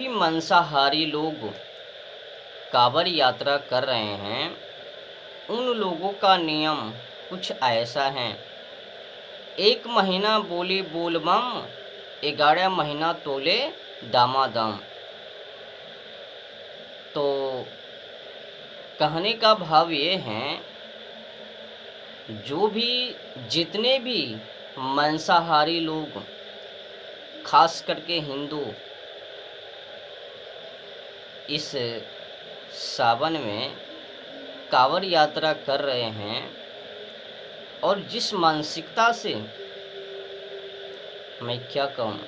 भी मांसाहारी लोग कांवड़ यात्रा कर रहे हैं, उन लोगों का नियम कुछ ऐसा है। 1 महीना बोले बोल बम, 11 महीना तोले दामादम। तो कहने का भाव ये है, जो भी जितने भी मांसाहारी लोग, खास करके हिंदू, इस सावन में कांवड़ यात्रा कर रहे हैं और जिस मानसिकता से, मैं क्या कहूँ,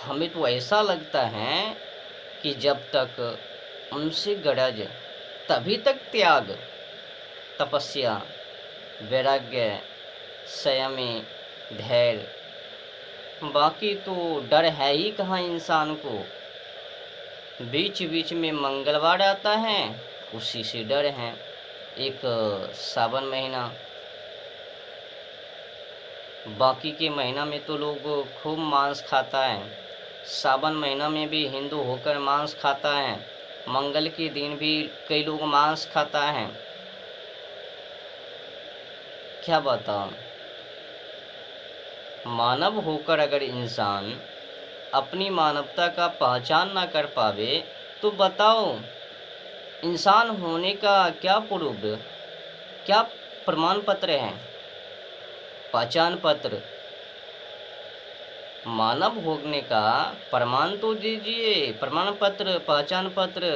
हमें तो ऐसा लगता है कि जब तक उनसे गरज तभी तक त्याग, तपस्या, वैराग्य, संयमी, धैर्य, बाकी तो डर है ही कहाँ इंसान को। बीच बीच में मंगलवार आता है, उसी से डर है। एक सावन महीना, बाकी के महीना में तो लोग खूब मांस खाता है, सावन महीना में भी हिंदू होकर मांस खाता है, मंगल के दिन भी कई लोग मांस खाता है। क्या बताऊं, मानव होकर अगर इंसान अपनी मानवता का पहचान ना कर पावे तो बताओ इंसान होने का क्या प्रूफ, क्या प्रमाण पत्र है, पहचान पत्र? मानव होने का प्रमाण तो दीजिए, प्रमाण पत्र, पहचान पत्र।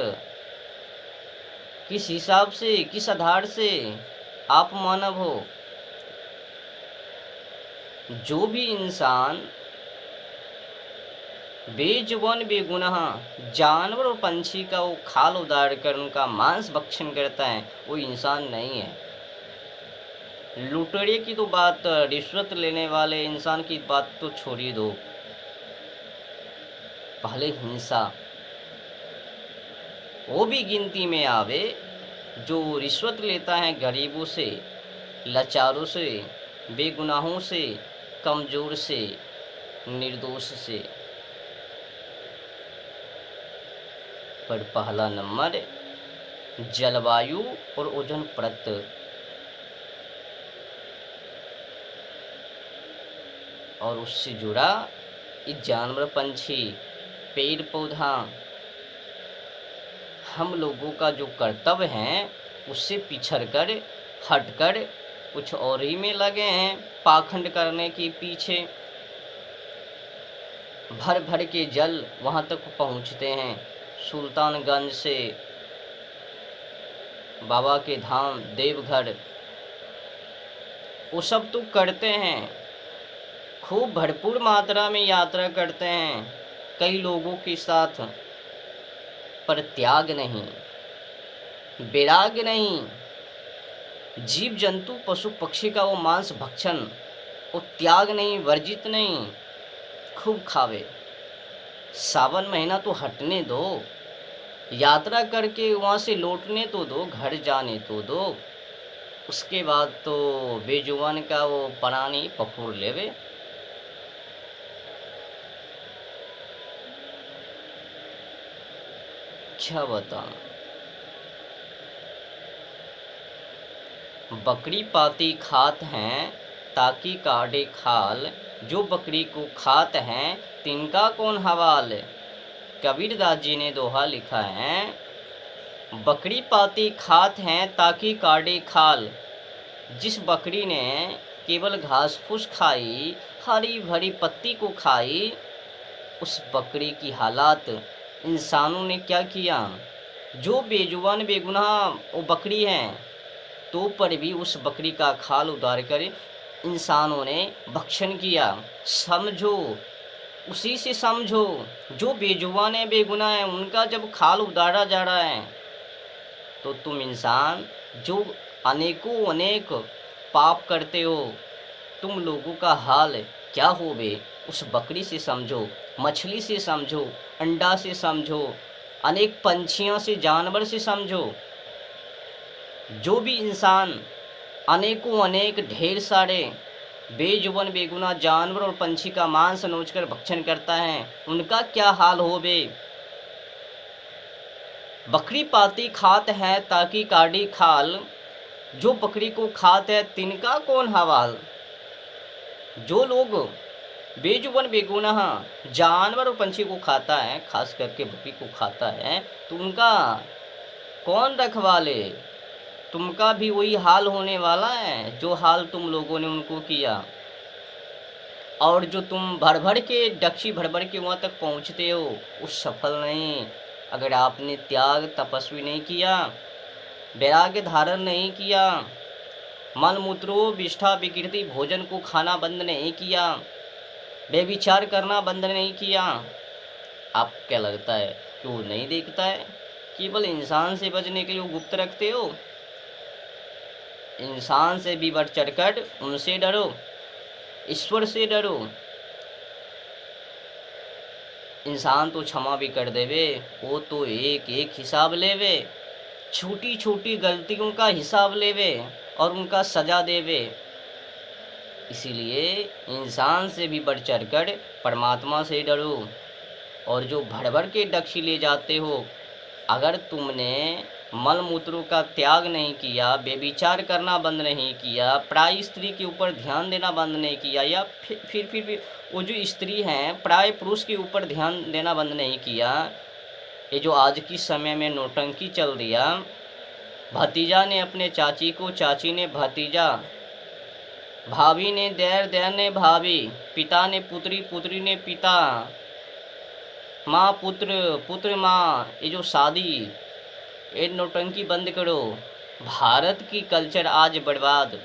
किस हिसाब से, किस आधार से आप मानव हो? जो भी इंसान बेजुबान बेगुनाह जानवर और पंछी का वो खाल उतार कर उनका मांस भक्षण करता है, वो इंसान नहीं है। लुटेरे की तो बात, रिश्वत लेने वाले इंसान की बात तो छोड़ ही दो, पहले हिंसा वो भी गिनती में आवे। जो रिश्वत लेता है गरीबों से, लाचारों से, बेगुनाहों से, कमज़ोर से, निर्दोष से। पर पहला नंबर जलवायु और ओजोन परत। और उससे जुड़ा ये जानवर, पंछी, पेड़ पौधा, हम लोगों का जो कर्तव्य है उससे पिछड़कर, हटकर कुछ और ही में लगे हैं, पाखंड करने के पीछे। भर भर के जल वहाँ तक पहुँचते हैं, सुल्तानगंज से बाबा के धाम देवघर, वो सब तो करते हैं, खूब भरपूर मात्रा में यात्रा करते हैं कई लोगों के साथ, पर त्याग नहीं, वैराग नहीं। जीव जंतु पशु पक्षी का वो मांस भक्षण, वो त्याग नहीं, वर्जित नहीं, खूब खावे। सावन महीना तो हटने दो, यात्रा करके वहाँ से लौटने तो दो, घर जाने तो दो, उसके बाद तो बेजुबान का वो परानी पफूर लेवे। क्या बताऊं, बकरी पाती खात हैं ताकि काटे खाल, जो बकरी को खात हैं तिनका कौन हवाल। कबीरदास जी ने दोहा लिखा है, बकरी पाती खात हैं ताकि काटे खाल। जिस बकरी ने केवल घास फूस खाई, हरी भरी पत्ती को खाई, उस बकरी की हालात इंसानों ने क्या किया। जो बेजुबान बेगुनाह वो बकरी है, तो पर भी उस बकरी का खाल उतार कर इंसानों ने भक्षण किया। समझो, उसी से समझो, जो बेजुबान है, बेगुनाह है, उनका जब खाल उतारा जा रहा है तो तुम इंसान जो अनेकों अनेक पाप करते हो, तुम लोगों का हाल क्या हो बे। उस बकरी से समझो, मछली से समझो, अंडा से समझो, अनेक पंछियों से, जानवर से समझो। जो भी इंसान अनेकों अनेक ढेर सारे बेजुबान बेगुनाह जानवर और पंछी का मांस नोचकर भक्षण करता है, उनका क्या हाल हो बे। बकरी पाती खात है ताकि काढ़ी खाल, जो बकरी को खात है तिनका कौन हवाल। जो लोग बेजुबान बेगुनाह जानवर और पंछी को खाता है, खास करके बकरी को खाता है, तो उनका कौन रखवाले। तुमका भी वही हाल होने वाला है जो हाल तुम लोगों ने उनको किया। और जो तुम भर भर के डक्षी भर भर के वहाँ तक पहुँचते हो, वो सफल नहीं। अगर आपने त्याग तपस्वी नहीं किया, वैराग्य धारण नहीं किया, मल मूत्रो विष्ठा विकृति भोजन को खाना बंद नहीं किया, बेविचार करना बंद नहीं किया, आप क्या लगता है कि वो नहीं देखता है। केवल इंसान से बचने के लिए वो गुप्त रखते हो। इंसान से भी बढ़ चढ़कर उनसे डरो, ईश्वर से डरो। इंसान तो क्षमा भी कर देवे, वो तो एक एक हिसाब लेवे, छोटी छोटी गलतियों का हिसाब लेवे और उनका सजा देवे। इसीलिए इंसान से भी बढ़ चढ़कर परमात्मा से डरो। और जो भर भर के डक्षी ले जाते हो, अगर तुमने मल मूत्रों का त्याग नहीं किया, बेविचार करना बंद नहीं किया, पराई स्त्री के ऊपर ध्यान देना बंद नहीं किया, या फिर वो जो स्त्री हैं पराय पुरुष के ऊपर ध्यान देना बंद नहीं किया, ये जो आज की समय में नौटंकी चल दिया, भतीजा ने अपने चाची को, चाची ने भतीजा, भाभी ने देर, देर ने भाभी, पिता ने पुत्री, पुत्री ने पिता, माँ पुत्र, पुत्र माँ, ये जो शादी, ये नौटंकी बंद करो। भारत की कल्चर आज बर्बाद।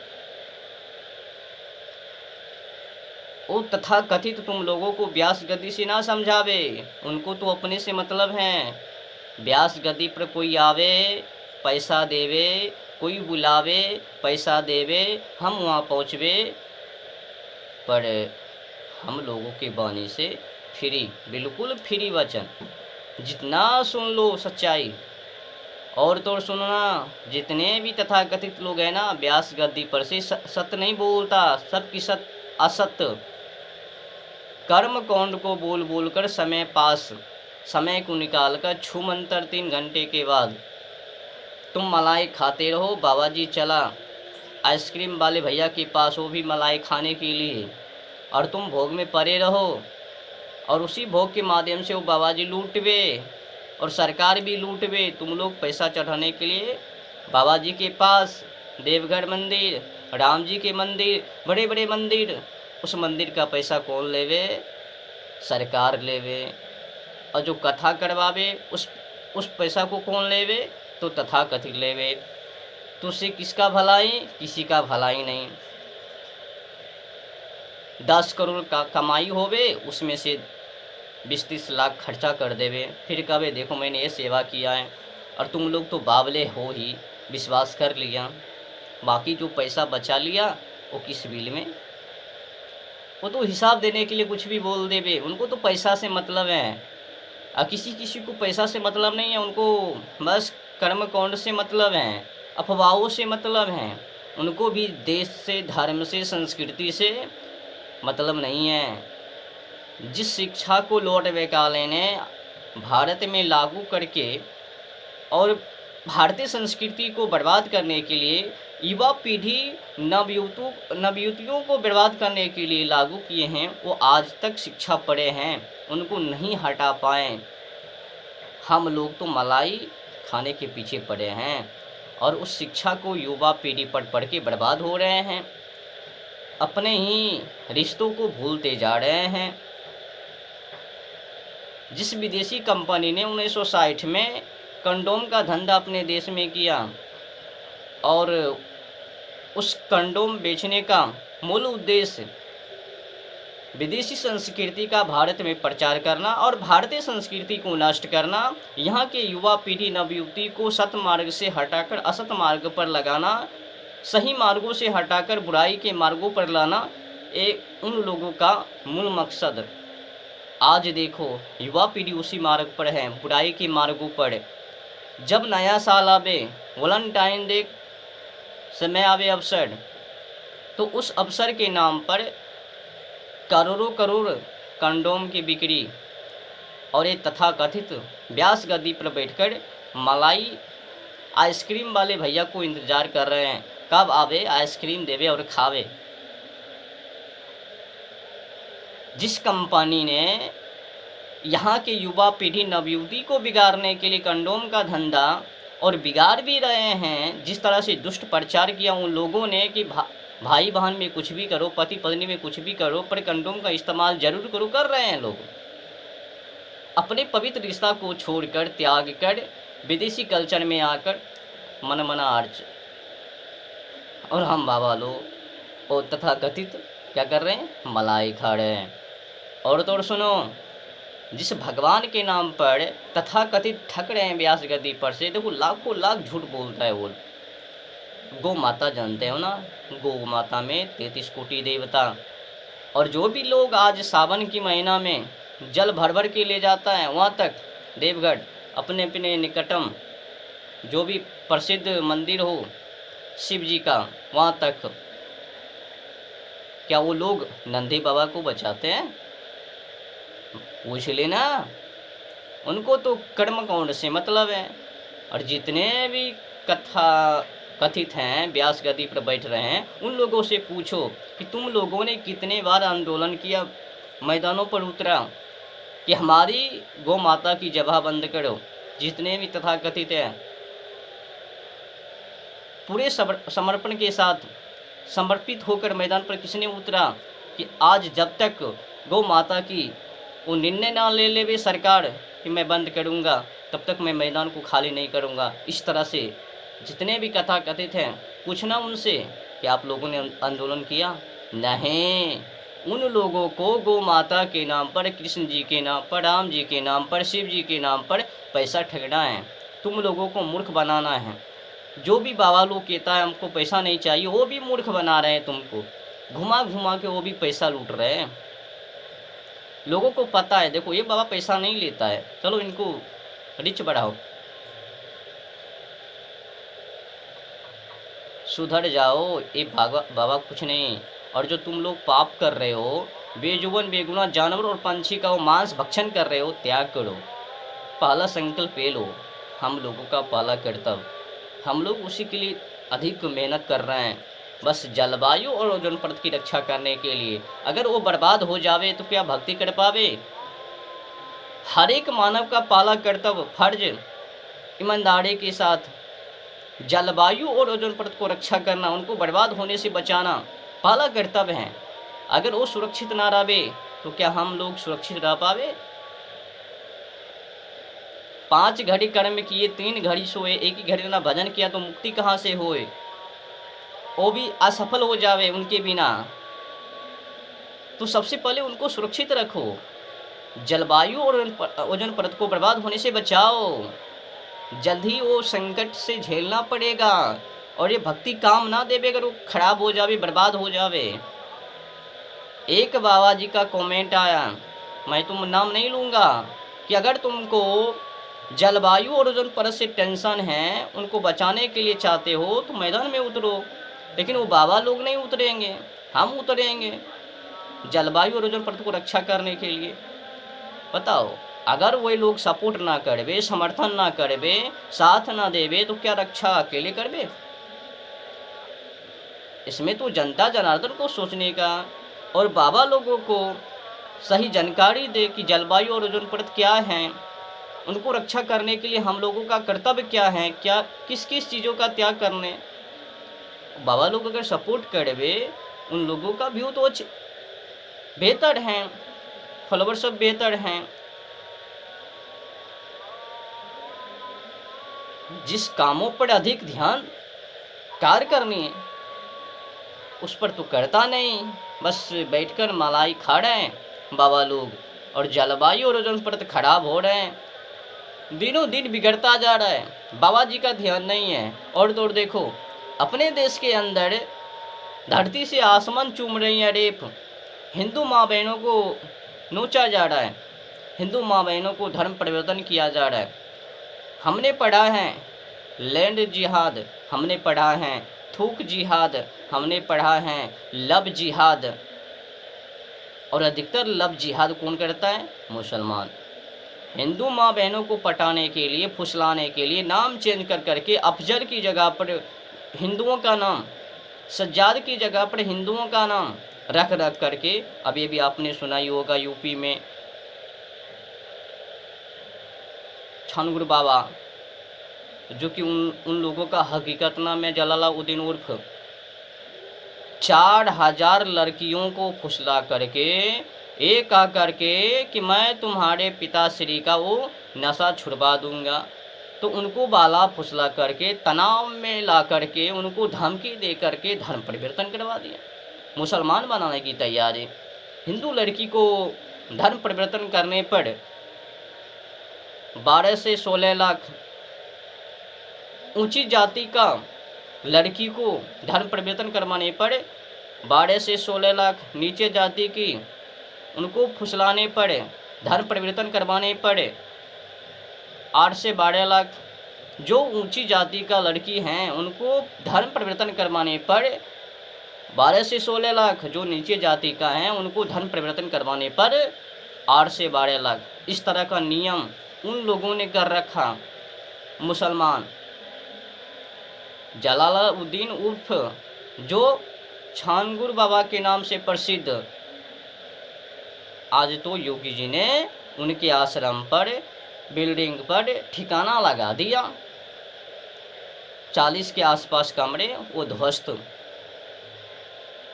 वो तथा कथित तुम लोगों को व्यास गति से ना समझावे, उनको तो अपने से मतलब है। व्यास गति पर कोई आवे पैसा देवे, कोई बुलावे पैसा देवे, हम वहाँ पहुँचवे, पर हम लोगों के बानी से फ्री, बिल्कुल फ्री वचन, जितना सुन लो सच्चाई। और तो सुनना, जितने भी तथाकथित लोग हैं ना, व्यास गद्दी पर से सत्य नहीं बोलता, सबकी सत्य असत्य, कर्म कौंड को बोल बोल कर समय पास, समय को निकाल कर छूमंतर 3 घंटे के बाद तुम मलाई खाते रहो। बाबा जी चला आइसक्रीम वाले भैया के पास, वो भी मलाई खाने के लिए, और तुम भोग में पड़े रहो, और उसी भोग के माध्यम से वो बाबा जी लूटवे और सरकार भी लूटवे। तुम लोग पैसा चढ़ाने के लिए बाबा जी के पास, देवघर मंदिर, राम जी के मंदिर, बड़े बड़े मंदिर, उस मंदिर का पैसा कौन लेवे? सरकार लेवे। और जो कथा करवावे उस पैसा को कौन लेवे? तो तथाकथित लेवे। तो उससे किसका भलाई? किसी का भलाई नहीं। 10 करोड़ का कमाई होवे, उसमें से 20-30 लाख खर्चा कर देवे, फिर कहे देखो मैंने ये सेवा किया है, और तुम लोग तो बावले हो ही, विश्वास कर लिया। बाकी जो पैसा बचा लिया वो किस बिल में? वो तो हिसाब देने के लिए कुछ भी बोल देवे, उनको तो पैसा से मतलब है। और किसी को पैसा से मतलब नहीं है, उनको बस कर्म कांड से मतलब है, अफवाहों से मतलब है। उनको भी देश से, धर्म से, संस्कृति से मतलब नहीं है। जिस शिक्षा को लॉर्ड मैकाले ने भारत में लागू करके और भारतीय संस्कृति को बर्बाद करने के लिए, युवा पीढ़ी नवयुवतियों को बर्बाद करने के लिए लागू किए हैं, वो आज तक शिक्षा पढ़े हैं, उनको नहीं हटा पाए। हम लोग तो मलाई खाने के पीछे पड़े हैं, और उस शिक्षा को युवा पीढ़ी पढ़ के बर्बाद हो रहे हैं, अपने ही रिश्तों को भूलते जा रहे हैं। जिस विदेशी कंपनी ने 1960 में कंडोम का धंधा अपने देश में किया, और उस कंडोम बेचने का मूल उद्देश्य विदेशी संस्कृति का भारत में प्रचार करना और भारतीय संस्कृति को नष्ट करना, यहाँ के युवा पीढ़ी नवयुवती को सत मार्ग से हटाकर असत मार्ग पर लगाना, सही मार्गों से हटाकर बुराई के मार्गों पर लाना, ये उन लोगों का मूल मकसद। आज देखो युवा पीढ़ी उसी मार्ग पर है, बुराई के मार्गों पर। जब नया साल आवे, वैलेंटाइन डे समय आवे अवसर, तो उस अवसर के नाम पर करोड़ों करोड़ कंडोम की बिक्री, और ये तथाकथित व्यास गद्दी पर बैठकर मलाई आइसक्रीम वाले भैया को इंतजार कर रहे हैं, कब आवे आइसक्रीम देवे और खावे। जिस कंपनी ने यहाँ के युवा पीढ़ी नवयुवती को बिगाड़ने के लिए कंडोम का धंधा, और बिगाड़ भी रहे हैं, जिस तरह से दुष्ट प्रचार किया उन लोगों ने कि भाई बहन में कुछ भी करो, पति पत्नी में कुछ भी करो, पर कंडोम का इस्तेमाल जरूर करो, कर रहे हैं लोग। अपने पवित्र रिश्ता को छोड़कर, त्याग कर, विदेशी कल्चर में आकर मन आर्च, और हम बाबा लोग और तथाकथित क्या कर रहे हैं, मलाई खा रहे हैं। और तो और सुनो, जिस भगवान के नाम पर तथाकथित ठग रहे हैं व्यास गद्दी पर से, देखो लाखों लाख झूठ बोलता है वो। गौ माता जानते हो ना, गौ माता में 33 कोटि देवता, और जो भी लोग आज सावन की महीना में जल भर भर के ले जाता है वहाँ तक देवगढ़, अपने अपने निकटम जो भी प्रसिद्ध मंदिर हो शिव जी का, वहाँ तक, क्या वो लोग नंदी बाबा को बचाते हैं? पूछ लेना, उनको तो कर्म कांड से मतलब है। और जितने भी कथित हैं व्यास गद्दी पर बैठ रहे हैं, उन लोगों से पूछो कि तुम लोगों ने कितने बार आंदोलन किया, मैदानों पर उतरा कि हमारी गौ माता की जगह बंद करो। जितने भी तथाकथित हैं, पूरे समर्पण के साथ समर्पित होकर मैदान पर किसने उतरा कि आज जब तक गौ माता की वो निर्णय ना ले ले सरकार कि मैं बंद करूँगा, तब तक मैं मैदान को खाली नहीं करूँगा। इस तरह से जितने भी कथा कथित हैं, पूछना उनसे कि आप लोगों ने आंदोलन किया? नहीं, उन लोगों को गौ माता के नाम पर, कृष्ण जी के नाम पर, राम जी के नाम पर, शिव जी के नाम पर पैसा ठगना है, तुम लोगों को मूर्ख बनाना है। जो भी बाबा लोग कहता है हमको पैसा नहीं चाहिए, वो भी मूर्ख बना रहे हैं तुमको, घुमा घुमा के वो भी पैसा लूट रहे हैं। लोगों को पता है, देखो ये बाबा पैसा नहीं लेता है, चलो इनको रिच बढ़ाओ, सुधर जाओ, ये बाबा कुछ नहीं। और जो तुम लोग पाप कर रहे हो, बेजुबान बेगुनाह जानवर और पंछी का वो मांस भक्षण कर रहे हो, त्याग करो। पहला संकल्प ले लो, हम लोगों का पहला कर्तव्य, हम लोग उसी के लिए अधिक मेहनत कर रहे हैं, बस जलवायु और ओजोन परत की रक्षा करने के लिए। अगर वो बर्बाद हो जावे तो क्या भक्ति कर पावे? हर एक मानव का पहला कर्तव्य, फर्ज, ईमानदारी के साथ जलवायु और ओजोन परत को रक्षा करना, उनको बर्बाद होने से बचाना पहला कर्तव्य है। अगर वो सुरक्षित ना रहे तो क्या हम लोग सुरक्षित रह पावे? 5 घड़ी कर्म किए, 3 घड़ी सोए, एक ही घड़ी ना भजन किया तो मुक्ति कहाँ से होए? वो भी असफल हो जावे उनके बिना। तो सबसे पहले उनको सुरक्षित रखो, जलवायु और ओजोन परत को बर्बाद होने से बचाओ। जल्द ही वो संकट से झेलना पड़ेगा, और ये भक्ति काम ना देवे अगर वो खराब हो जावे, बर्बाद हो जावे। एक बाबा जी का कमेंट आया, मैं तुम नाम नहीं लूँगा, कि अगर तुमको जलवायु और ओजोन परत से टेंशन है, उनको बचाने के लिए चाहते हो तो मैदान में उतरो। लेकिन वो बाबा लोग नहीं उतरेंगे, हम उतरेंगे जलवायु और ओजोन परत को रक्षा करने के लिए। बताओ, अगर वही लोग सपोर्ट ना करवे, समर्थन ना करवे, साथ ना देवे, तो क्या रक्षा अकेले करवे? इसमें तो जनता जनार्दन को सोचने का, और बाबा लोगों को सही जानकारी दे कि जलवायु और ओजोन परत क्या है, उनको रक्षा करने के लिए हम लोगों का कर्तव्य क्या है, क्या किस किस चीज़ों का त्याग करने। बाबा लोग अगर सपोर्ट करवे, उन लोगों का व्यू तो बेहतर है, फॉलोवर सब बेहतर हैं। जिस कामों पर अधिक ध्यान कार्य करनी है उस पर तो करता नहीं, बस बैठकर मलाई खा रहे हैं बाबा लोग, और जलवायु और ओजोन परत खराब हो रहे हैं, दिनों दिन बिगड़ता जा रहा है, बाबा जी का ध्यान नहीं है। और तो देखो, अपने देश के अंदर धरती से आसमान चूम रही है रेप, हिंदू माँ बहनों को नोचा जा रहा है, हिंदू माँ बहनों को धर्म परिवर्तन किया जा रहा है। हमने पढ़ा है लैंड जिहाद, हमने पढ़ा है थूक जिहाद, हमने पढ़ा है लब जिहाद। और अधिकतर लब जिहाद कौन करता है? मुसलमान। हिंदू माँ बहनों को पटाने के लिए, फुसलाने के लिए नाम चेंज कर करके अफजल की जगह पर हिंदुओं का नाम, सज्जाद की जगह पर हिंदुओं का नाम रख रख करके, अभी भी आपने सुना ही होगा यूपी में छानगुर बाबा, जो कि उन लोगों का हकीकत नाम है जलालुद्दीन उर्फ 4000 लड़कियों को फुसला करके एक आ करके कि मैं तुम्हारे पिताश्री का वो नशा छुड़वा दूंगा, तो उनको बाला फुसला करके तनाव में ला करके उनको धमकी दे करके धर्म परिवर्तन करवा दिया, मुसलमान बनाने की तैयारी। हिंदू लड़की को धर्म परिवर्तन करने पर 12 से 16 लाख, ऊंची जाति का लड़की को धर्म परिवर्तन करवाने पर 12 से 16 लाख, नीचे जाति की उनको फुसलाने पर, धर्म परिवर्तन करवाने पर 8 से 12 लाख। जो ऊंची जाति का लड़की हैं उनको धर्म परिवर्तन करवाने पर 12 से 16 लाख, जो नीचे जाति का हैं उनको धर्म परिवर्तन करवाने पर 8 से 12 लाख। इस तरह का नियम उन लोगों ने कर रखा। मुसलमान जलालुद्दीन उर्फ जो छानगुर बाबा के नाम से प्रसिद्ध, आज तो योगी जी ने उनके आश्रम पर, बिल्डिंग पर ठिकाना लगा दिया। 40 के आसपास कमरे वो ध्वस्त।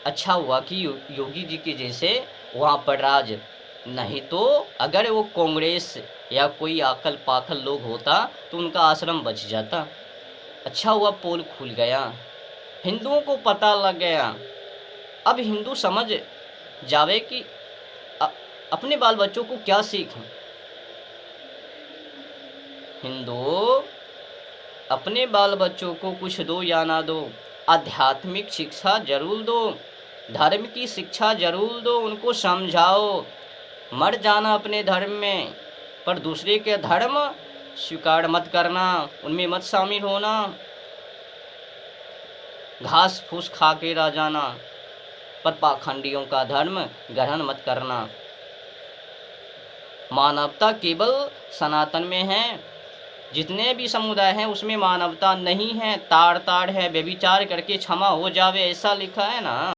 अच्छा हुआ कि योगी जी के जैसे वहाँ पर राज, नहीं तो अगर वो कांग्रेस या कोई आकल पाखल लोग होता तो उनका आश्रम बच जाता। अच्छा हुआ पोल खुल गया, हिंदुओं को पता लग गया। अब हिंदू समझ जावे कि अपने बाल बच्चों को क्या सीखें। हिंदू अपने बाल बच्चों को कुछ दो या ना दो, आध्यात्मिक शिक्षा जरूर दो, धर्म की शिक्षा जरूर दो, उनको समझाओ। मर जाना अपने धर्म में, पर दूसरे के धर्म स्वीकार मत करना, उनमें मत शामिल होना। घास फूस खा के रह जाना, पर पाखंडियों का धर्म ग्रहण मत करना। मानवता केवल सनातन में है, जितने भी समुदाय हैं उसमें मानवता नहीं है, ताड़ ताड़ है। व्यभिचार करके क्षमा हो जावे, ऐसा लिखा है ना।